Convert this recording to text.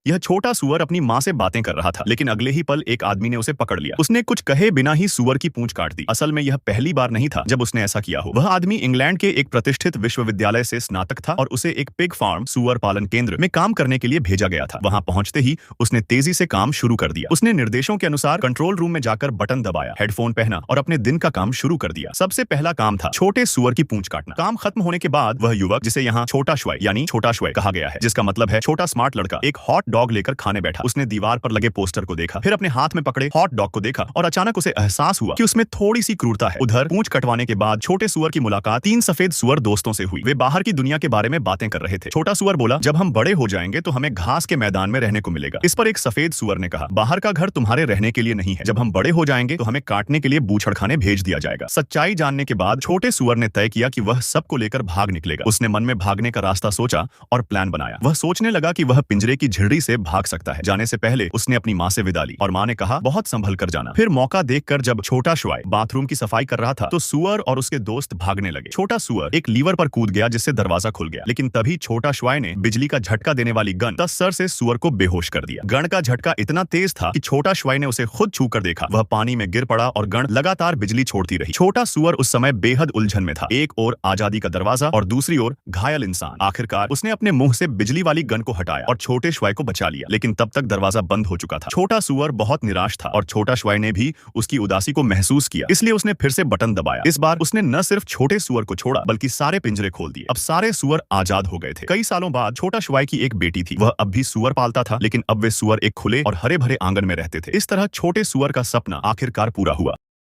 यह छोटा सुअर अपनी माँ से बातें कर रहा था, लेकिन अगले ही पल एक आदमी ने उसे पकड़ लिया। उसने कुछ कहे बिना ही सुअर की पूंछ काट दी। असल में यह पहली बार नहीं था जब उसने ऐसा किया हो। वह आदमी इंग्लैंड के एक प्रतिष्ठित विश्वविद्यालय से स्नातक था और उसे एक पिग फार्म सुअर पालन केंद्र में काम करने के लिए भेजा गया था। वहां पहुंचते ही उसने तेजी से काम शुरू कर दिया। उसने निर्देशों के अनुसार कंट्रोल रूम में जाकर बटन दबाया, हेडफोन पहना और अपने दिन का काम शुरू कर दिया। सबसे पहला काम था छोटे सुअर की पूंछ काटना। काम खत्म होने के बाद वह युवक, जिसे यहाँ छोटा श्वय यानी छोटा श्वय कहा गया है, जिसका मतलब है छोटा स्मार्ट लड़का, एक हॉट डॉग लेकर खाने बैठा। उसने दीवार पर लगे पोस्टर को देखा, फिर अपने हाथ में पकड़े हॉट डॉग को देखा और अचानक उसे एहसास हुआ कि उसमें थोड़ी सी क्रूरता है। उधर पूंछ कटवाने के बाद छोटे सुअर की मुलाकात 3 सफेद सुअर दोस्तों से हुई। वे बाहर की दुनिया के बारे में बातें कर रहे थे। छोटा सुअर बोला, जब हम बड़े हो जाएंगे तो हमें घास के मैदान में रहने को मिलेगा। इस पर एक सफेद सुअर ने कहा, बाहर का घर तुम्हारे रहने के लिए नहीं है। जब हम बड़े हो जाएंगे तो हमें काटने के लिए बूचड़ खाने भेज दिया जाएगा। सच्चाई जानने के बाद छोटे सुअर ने तय किया कि वह सबको लेकर भाग निकलेगा। उसने मन में भागने का रास्ता सोचा और प्लान बनाया। वह सोचने लगा कि वह पिंजरे की झिल्ली से भाग सकता है। जाने से पहले उसने अपनी माँ से विदा ली और माँ ने कहा, बहुत संभल कर जाना। फिर मौका देखकर जब छोटा श्वाय बाथरूम की सफाई कर रहा था तो सुअर और उसके दोस्त भागने लगे। छोटा सुअर एक लीवर पर कूद गया जिससे दरवाजा खुल गया, लेकिन तभी छोटा श्वाय ने बिजली का झटका देने वाली गन 10 सर से सुअर को बेहोश कर दिया। गन का झटका इतना तेज था कि छोटा श्वाय ने उसे खुद छू कर देखा। वह पानी में गिर पड़ा और गन लगातार बिजली छोड़ती रही। छोटा सुअर उस समय बेहद उलझन में था। एक ओर आजादी का दरवाजा और दूसरी ओर घायल इंसान। आखिरकार उसने अपने मुंह से बिजली वाली गन को हटाया और छोटे श्वाय को बचा लिया, लेकिन तब तक दरवाजा बंद हो चुका था। छोटा सुअर बहुत निराश था और छोटा श्वाय ने भी उसकी उदासी को महसूस किया, इसलिए उसने फिर से बटन दबाया। इस बार उसने न सिर्फ छोटे सुअर को छोड़ा बल्कि सारे पिंजरे खोल दिए। अब सारे सुअर आजाद हो गए थे। कई सालों बाद छोटा श्वाय की एक बेटी थी। वह अब भी सुअर पालता था, लेकिन अब वे सुअर एक खुले और हरे भरे आंगन में रहते थे। इस तरह छोटे सुअर का सपना आखिरकार पूरा हुआ।